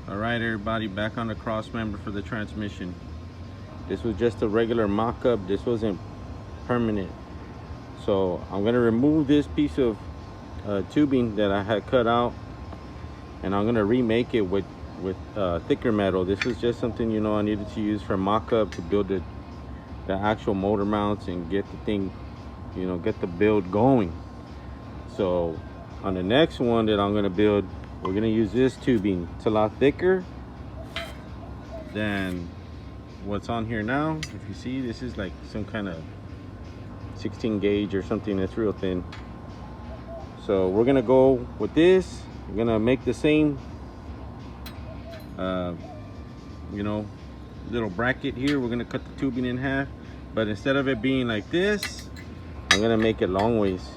All right, everybody, back on the cross member for the transmission. This was just a regular mock-up. This wasn't permanent. So I'm gonna remove this piece of tubing that I had cut out, and I'm gonna remake it with thicker metal. This is just something, you know, I needed to use for mock-up to build the actual motor mounts and get the thing, you know, get the build going. So on the next one that I'm gonna build, we're gonna use this tubing. It's a lot thicker than what's on here now. If you see, this is like some kind of 16 gauge or something that's real thin. So we're gonna go with this. We're gonna make the same you know, little bracket here. We're gonna cut the tubing in half, but instead of it being like this, I'm gonna make it long ways.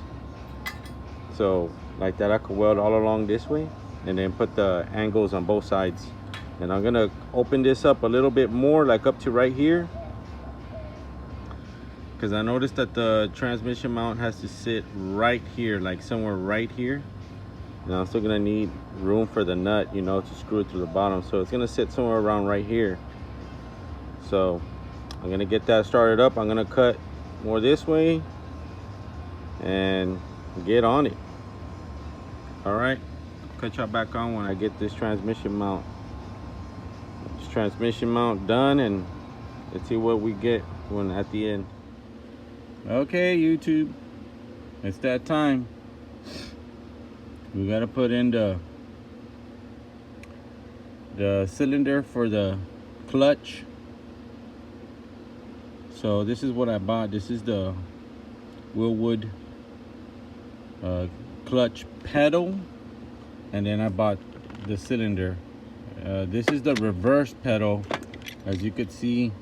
So like that, I could weld all along this way and then put the angles on both sides. And I'm gonna open this up a little bit more, like up to right here, because I noticed that the transmission mount has to sit right here, like somewhere right here. And I'm still gonna need room for the nut, you know, to screw it to the bottom. So it's gonna sit somewhere around right here. So I'm gonna get that started up. I'm gonna cut more this way and get on it. All right, cut y'all back on when I get this transmission mount done, and let's see what we get when at the end. Okay, YouTube, it's that time. We gotta put in the cylinder for the clutch. So this is what I bought. This is the wilwood clutch pedal, and then I bought the cylinder. This is the reverse pedal. As you could see,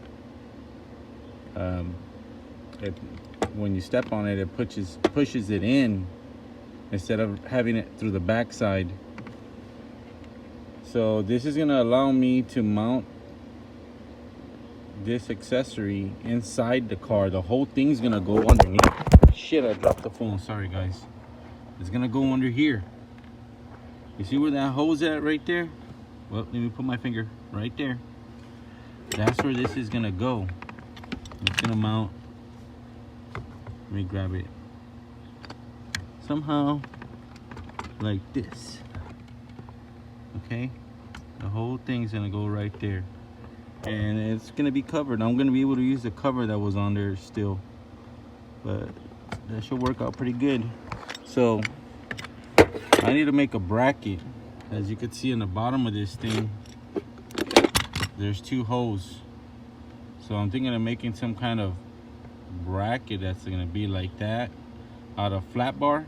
when you step on it, it pushes it in instead of having it through the back side. So this is gonna allow me to mount this accessory inside the car. The whole thing's gonna go underneath. Shit, I dropped the phone, sorry guys. It's gonna go under here. You see where that hose at right there? Well, let me put my finger right there. That's where this is gonna go. It's gonna mount. Let me grab it. Somehow, like this. Okay? The whole thing's gonna go right there. And it's gonna be covered. I'm gonna be able to use the cover that was on there still. But that should work out pretty good. So, I need to make a bracket. As you can see in the bottom of this thing, there's two holes. So I'm thinking of making some kind of bracket that's gonna be like that, out of flat bar.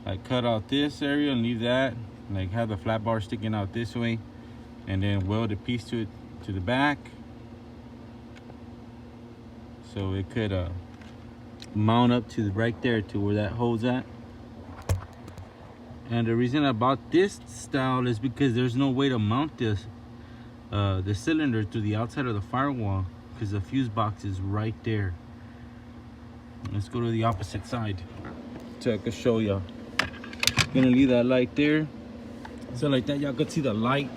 I cut out this area and leave that, like have the flat bar sticking out this way, and then weld a piece to it to the back, so it could mount up to right there to where that hole's at. And the reason I bought this style is because there's no way to mount this the cylinder to the outside of the firewall, because the fuse box is right there. Let's go to the opposite side so I can show y'all. Gonna leave that light there, so like that y'all could see the light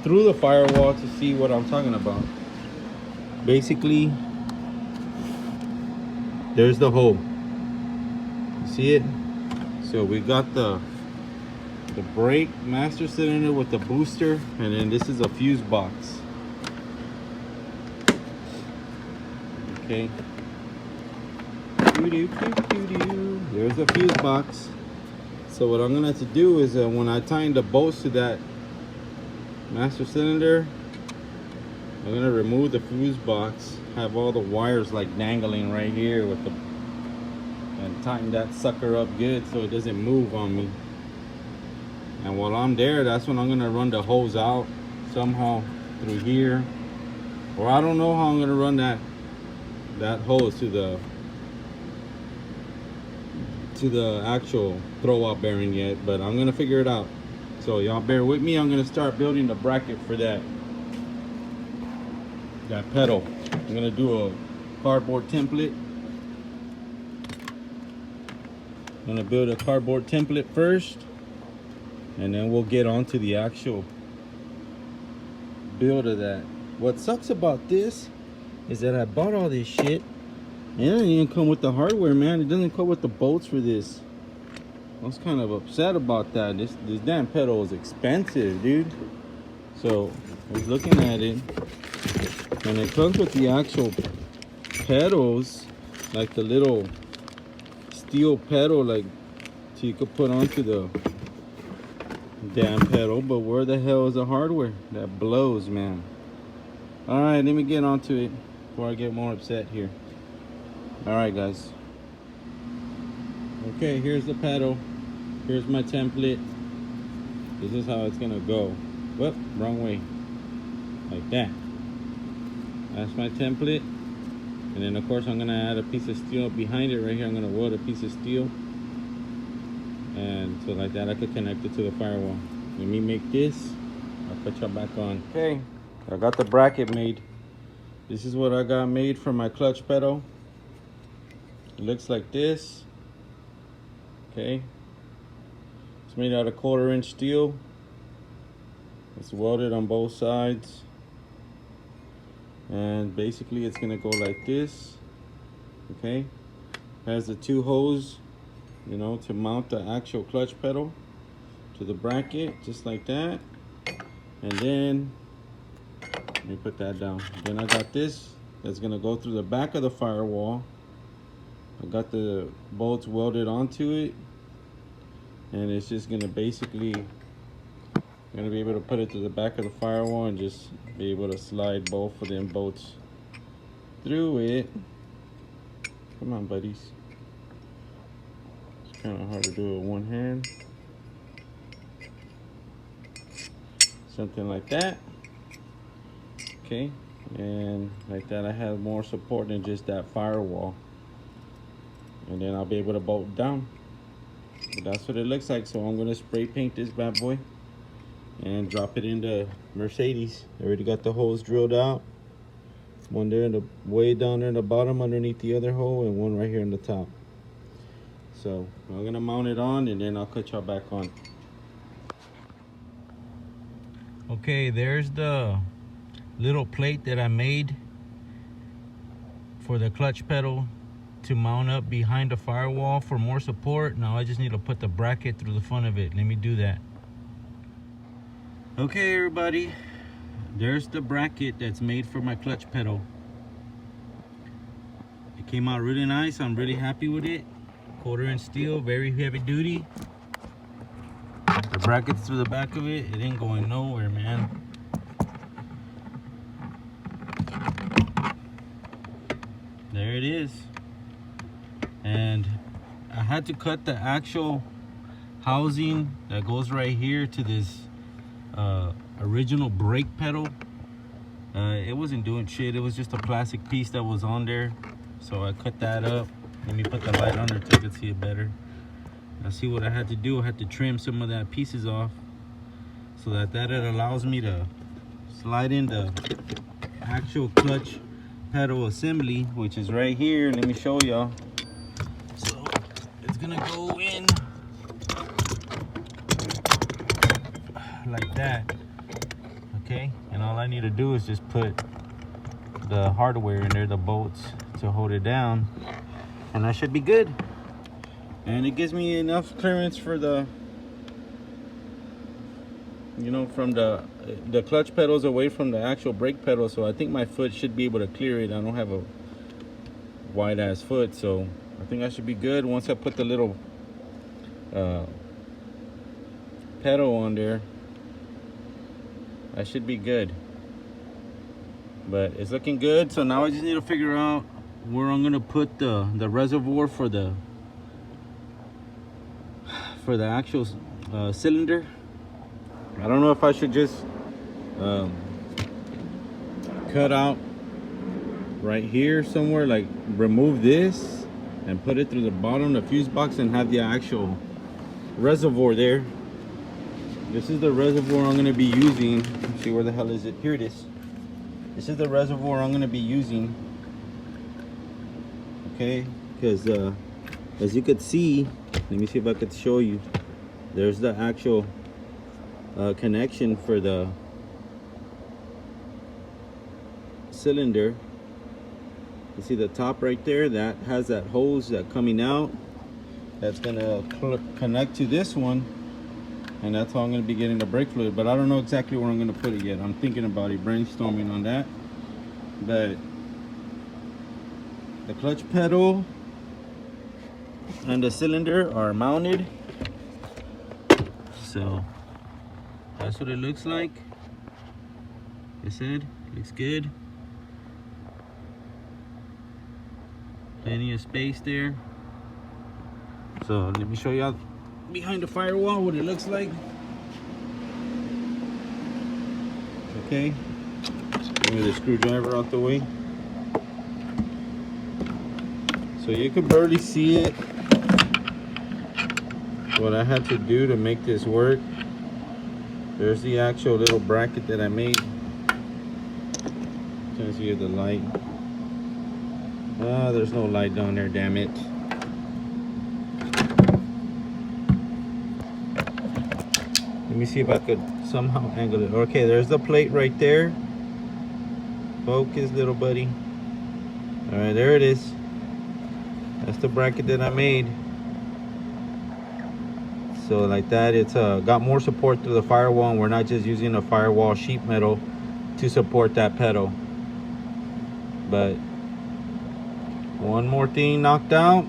through the firewall to see what I'm talking about. Basically, there's the hole. You see it? So we got the brake master cylinder with the booster, and then this is a fuse box. Okay. There's the fuse box. So what I'm gonna have to do is when I tie in the bolts to that master cylinder, I'm gonna remove the fuse box, have all the wires like dangling right here with the, and tighten that sucker up good so it doesn't move on me. And while I'm there, that's when I'm gonna run the hose out somehow through here, or I don't know how I'm gonna run that hose to the actual throw-out bearing yet, but I'm gonna figure it out. So y'all bear with me. I'm gonna start building the bracket for that pedal. I'm gonna do a cardboard template. I'm gonna build a cardboard template first, and then we'll get onto the actual build of that. What sucks about this is that I bought all this shit and it doesn't even come with the hardware, man. It doesn't come with the bolts for this. I was kind of upset about that. This damn pedal is expensive, dude. So I was looking at it, and it comes with the actual pedals, like the little steel pedal, like so you could put onto the damn pedal. But where the hell is the hardware? That blows, man. All right, let me get onto it before I get more upset here. All right, guys. Okay, here's the pedal. Here's my template. This is how it's gonna go. Whoop, wrong way. Like that. That's my template. And then of course I'm gonna add a piece of steel behind it right here. I'm gonna weld a piece of steel. And so like that I could connect it to the firewall. Let me make this. I'll put y'all back on. Okay, I got the bracket made. This is what I got made for my clutch pedal. It looks like this. Okay. It's made out of 1/4 inch steel. It's welded on both sides. And basically it's gonna go like this. Okay. Has the 2 holes, you know, to mount the actual clutch pedal to the bracket, just like that. And then, let me put that down. Then I got this that's gonna go through the back of the firewall. I got the bolts welded onto it, and it's just gonna basically, I'm gonna be able to put it to the back of the firewall and just be able to slide both of them bolts through it. Come on, buddies. It's kind of hard to do it with one hand. Something like that. Okay, and like that I have more support than just that firewall. And then I'll be able to bolt down. But that's what it looks like. So I'm gonna spray paint this bad boy and drop it into Mercedes. I already got the holes drilled out. One there in the way down there in the bottom underneath the other hole, and one right here in the top. So I'm gonna mount it on and then I'll cut y'all back on. Okay, there's the little plate that I made for the clutch pedal to mount up behind the firewall for more support. Now I just need to put the bracket through the front of it. Let me do that. Okay, everybody, there's the bracket that's made for my clutch pedal. It came out really nice. I'm really happy with it. 1/4 inch steel, very heavy duty. The brackets through the back of it, it ain't going nowhere, man. There it is. And I had to cut the actual housing that goes right here to this original brake pedal. It wasn't doing shit. It was just a plastic piece that was on there, so I cut that up. Let me put the light on there so you can see it better. Now see what I had to do. I had to trim some of that pieces off so that it allows me to slide in the actual clutch pedal assembly, which is right here. Let me show y'all. So it's gonna go in like that. Okay, and all I need to do is just put the hardware in there, the bolts to hold it down, and that should be good. And it gives me enough clearance for the, you know, from the clutch pedals away from the actual brake pedal. So I think my foot should be able to clear it. I don't have a wide ass foot, so I think I should be good. Once I put the little pedal on there, I should be good. But it's looking good. So now I just need to figure out where I'm gonna put the reservoir for the actual cylinder. I don't know if I should just cut out right here somewhere, like remove this and put it through the bottom of the fuse box and have the actual reservoir there. This is the reservoir I'm going to be using. Let's see, where the hell is it? Here it is. This is the reservoir I'm going to be using. Okay, because as you could see, let me see if I could show you. There's the actual connection for the cylinder. You see the top right there, that has that hose that coming out, that's gonna connect to this one, and that's how I'm gonna be getting the brake fluid. But I don't know exactly where I'm gonna put it yet. I'm thinking about it, brainstorming on that. But the clutch pedal and the cylinder are mounted, so that's what it looks like. Like I said, looks good. Plenty of space there. So let me show you out behind the firewall what it looks like. Okay, move the screwdriver out the way. So you can barely see it, what I had to do to make this work. There's the actual little bracket that I made. Trying to see the light. Ah, there's no light down there, damn it. Let me see if I could somehow angle it. Okay, there's the plate right there. Focus, little buddy. All right, there it is. That's the bracket that I made. So like that, it's got more support to the firewall, and we're not just using a firewall sheet metal to support that pedal. But one more thing knocked out.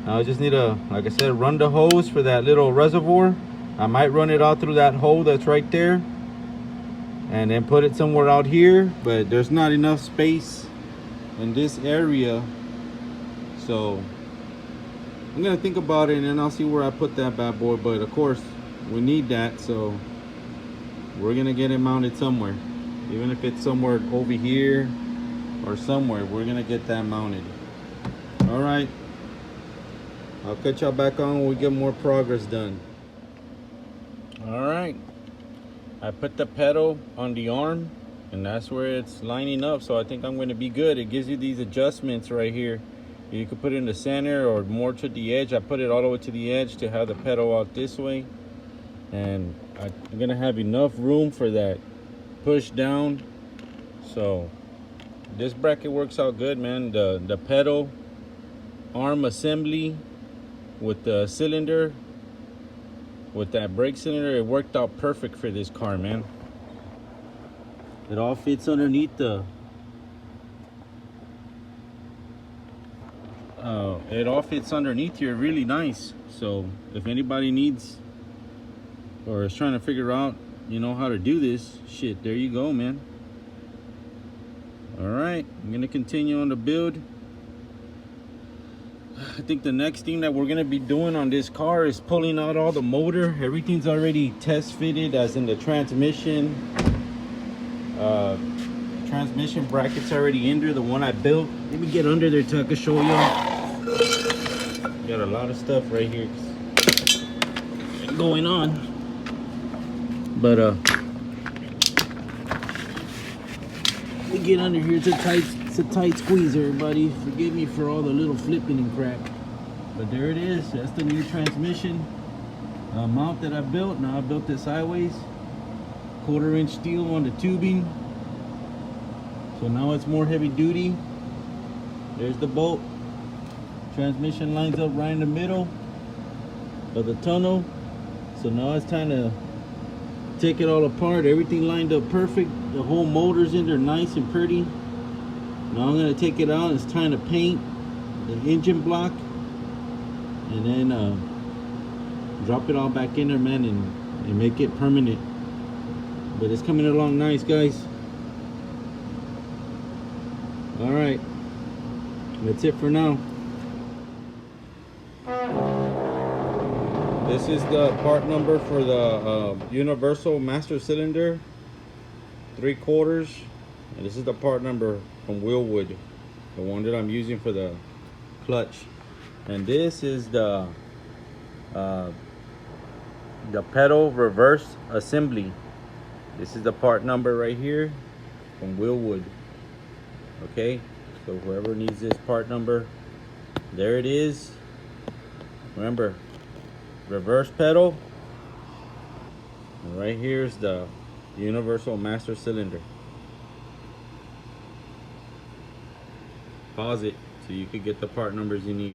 Now I just need to, like I said, run the hose for that little reservoir. I might run it out through that hole that's right there, and then put it somewhere out here, but there's not enough space in this area. So I'm gonna think about it, and then I'll see where I put that bad boy. But of course we need that, so we're gonna get it mounted somewhere. Even if it's somewhere over here or somewhere, we're gonna get that mounted. All right, I'll catch y'all back on when we get more progress done. All right, I put the pedal on the arm, and that's where it's lining up, so I think I'm going to be good. It gives you these adjustments right here. You can put it in the center or more to the edge. I put it all the way to the edge to have the pedal out this way, and I'm gonna have enough room for that push down. So this bracket works out good, man. The pedal arm assembly with the cylinder, with that brake cylinder, it worked out perfect for this car, man. It all fits underneath the here really nice. So if anybody needs or is trying to figure out, you know, how to do this shit, there you go, man. All right, I'm gonna continue on the build. I think the next thing that we're gonna be doing on this car is pulling out all the motor. Everything's already test fitted, as in the transmission. Transmission bracket's already in there, the one I built. Let me get under there so I can show y'all. Got a lot of stuff right here going on, but we get under here. It's a tight squeeze, everybody. Forgive me for all the little flipping and crap, but there it is. That's the new transmission mount that I built. Now I built it sideways, 1/4-inch steel on the tubing, so now it's more heavy duty. There's the bolt. Transmission lines up right in the middle of the tunnel. So now it's time to take it all apart. Everything lined up perfect. The whole motor's in there nice and pretty. Now I'm gonna take it out. It's time to paint the engine block, and then drop it all back in there, man, and make it permanent. But it's coming along nice, guys. All right, that's it for now. This is the part number for the universal master cylinder, 3/4, and this is the part number from Wilwood, the one that I'm using for the clutch. And this is the pedal reverse assembly. This is the part number right here from Wilwood. Okay, so whoever needs this part number, there it is. Remember, reverse pedal, and right here's the universal master cylinder. pause it so you could get the part numbers you need.